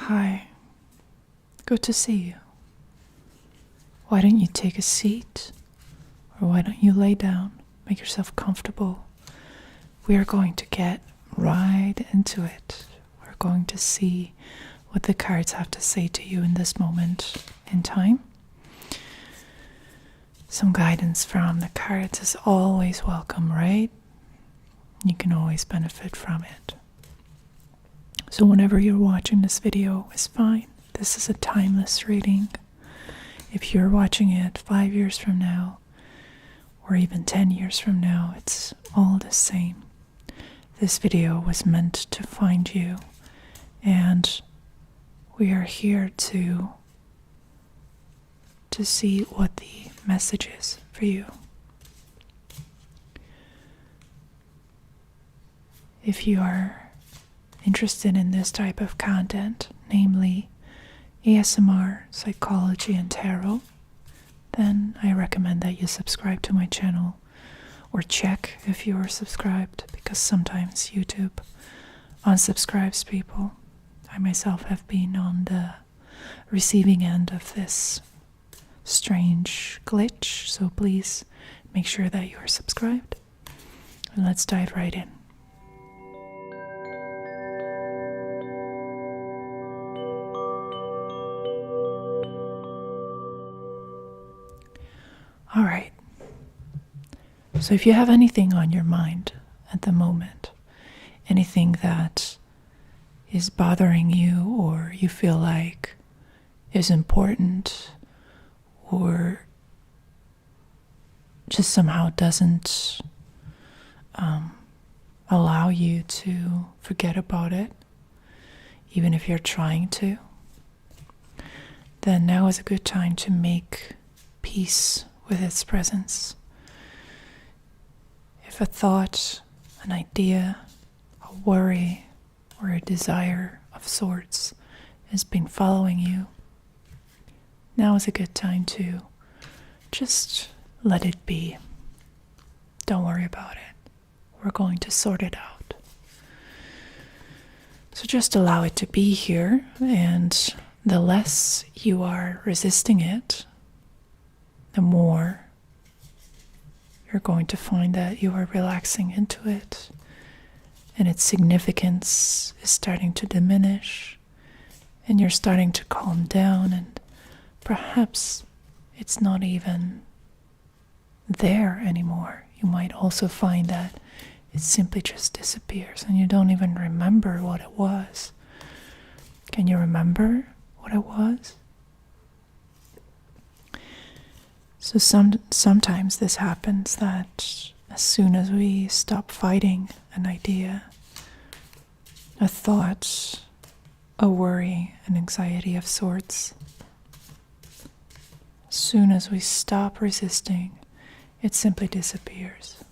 Hi, good to see you. Why don't you take a seat? Or why don't you lay down? Make yourself comfortable. We are going to get right into it. We're going to see what the cards have to say to you in this moment in time. Some guidance from the cards is always welcome, right? You can always benefit from it. So whenever you're watching this video is fine. This is a timeless reading. If you're watching it 5 years from now, or even 10 years from now, it's all the same. This video was meant to find you, and we are here to see what the message is for you. If you are interested in this type of content, namely ASMR, psychology, and tarot, then I recommend that you subscribe to my channel, or check if you are subscribed, because sometimes YouTube unsubscribes people. I myself have been on the receiving end of this strange glitch, so please make sure that you are subscribed. And let's dive right in. All right. So if you have anything on your mind at the moment, anything that is bothering you or you feel like is important or just somehow doesn't allow you to forget about it, even if you're trying to, then now is a good time to make peace with its presence. If a thought, an idea, a worry, or a desire of sorts has been following you, now is a good time to just let it be. Don't worry about it. We're going to sort it out. So just allow it to be here, and the less you are resisting it, the more you're going to find that you are relaxing into it, and its significance is starting to diminish, and you're starting to calm down, and perhaps it's not even there anymore. You might also find that it simply just disappears, and you don't even remember what it was. Can you remember what it was? So sometimes this happens, that as soon as we stop fighting an idea, a thought, a worry, an anxiety of sorts, as soon as we stop resisting, it simply disappears.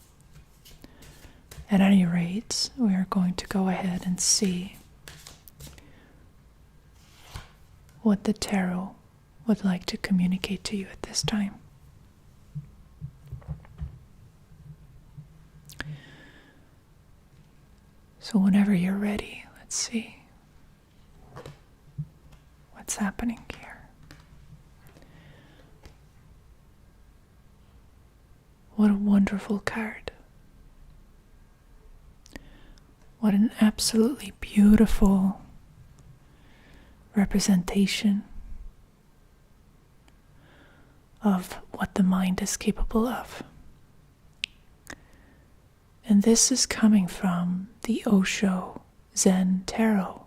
At any rate, we are going to go ahead and see what the tarot would like to communicate to you at this time. So whenever you're ready, let's see what's happening here. What a wonderful card. What an absolutely beautiful representation of what the mind is capable of. And this is coming from the Osho Zen Tarot,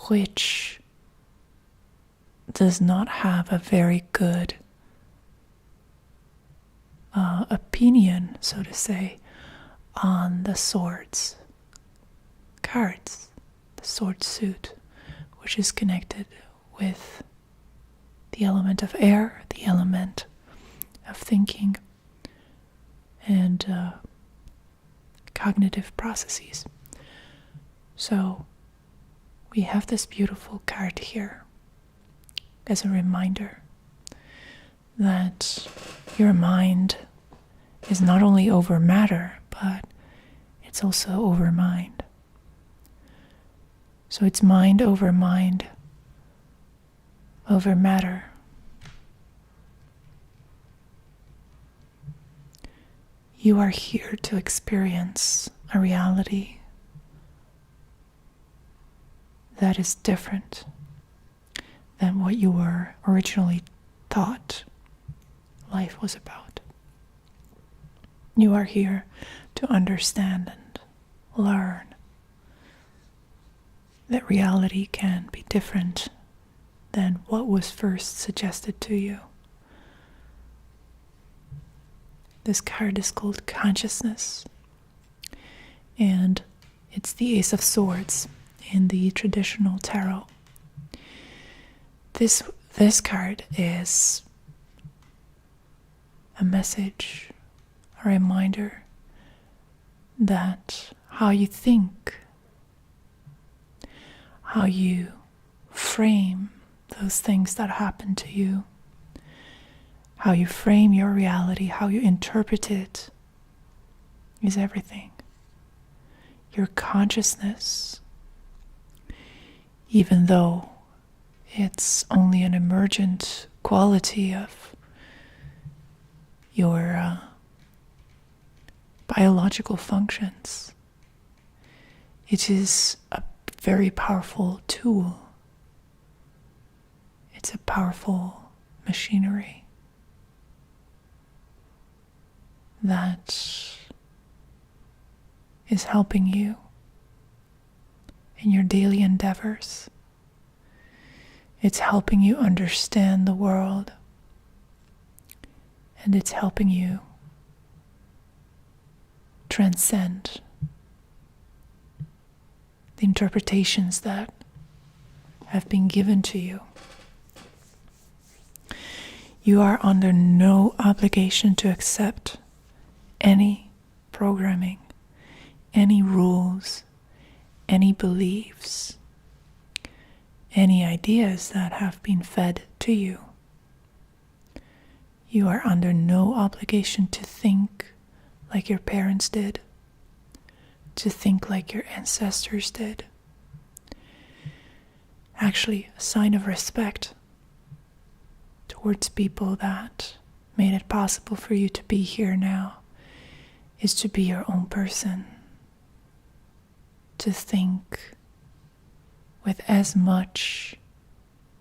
which does not have a very good opinion, so to say, on the swords cards, the sword suit, which is connected with the element of air, the element of thinking, and cognitive processes. So we have this beautiful card here as a reminder that your mind is not only over matter, but it's also over mind. So it's mind over matter. You are here to experience a reality that is different than what you were originally thought life was about. You are here to understand and learn that reality can be different than what was first suggested to you. This card is called Consciousness, and it's the Ace of Swords in the traditional tarot. This card is a message, a reminder that how you think, how you frame those things that happen to you, how you frame your reality, how you interpret it, is everything. Your consciousness, even though it's only an emergent quality of your biological functions, it is a very powerful tool. It's a powerful machinery that is helping you in your daily endeavors. It's helping you understand the world, and it's helping you transcend the interpretations that have been given to you. You are under no obligation to accept any programming, any rules, any beliefs, any ideas that have been fed to you. You are under no obligation to think like your parents did, to think like your ancestors did. Actually, a sign of respect towards people that made it possible for you to be here now is to be your own person, to think with as much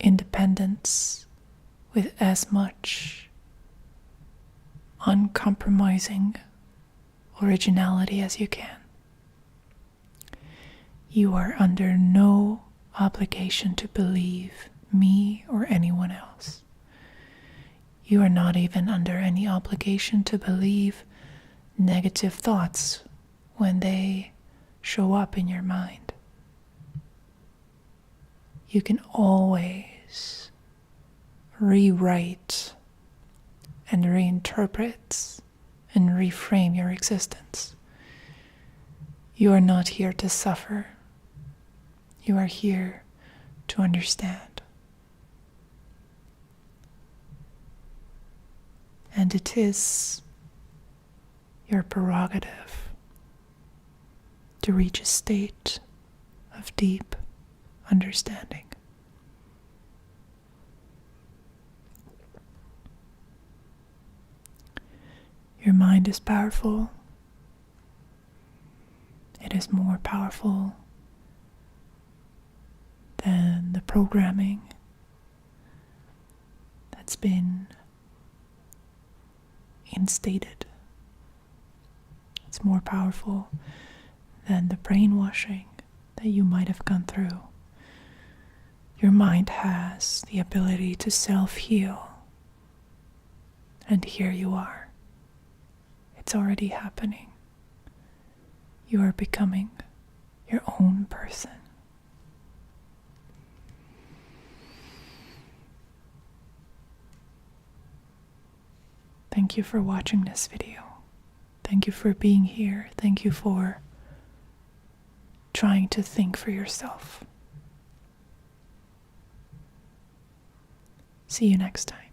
independence, with as much uncompromising originality as you can. You are under no obligation to believe me or anyone else. You are not even under any obligation to believe negative thoughts when they show up in your mind. You can always rewrite and reinterpret and reframe your existence. You are not here to suffer. You are here to understand. And it is your prerogative to reach a state of deep understanding. Your mind is powerful. It is more powerful than the programming that's been instated. It's more powerful than the brainwashing that you might have gone through. Your mind has the ability to self-heal. And here you are. It's already happening. You are becoming your own person. Thank you for watching this video. Thank you for being here. Thank you for trying to think for yourself. See you next time.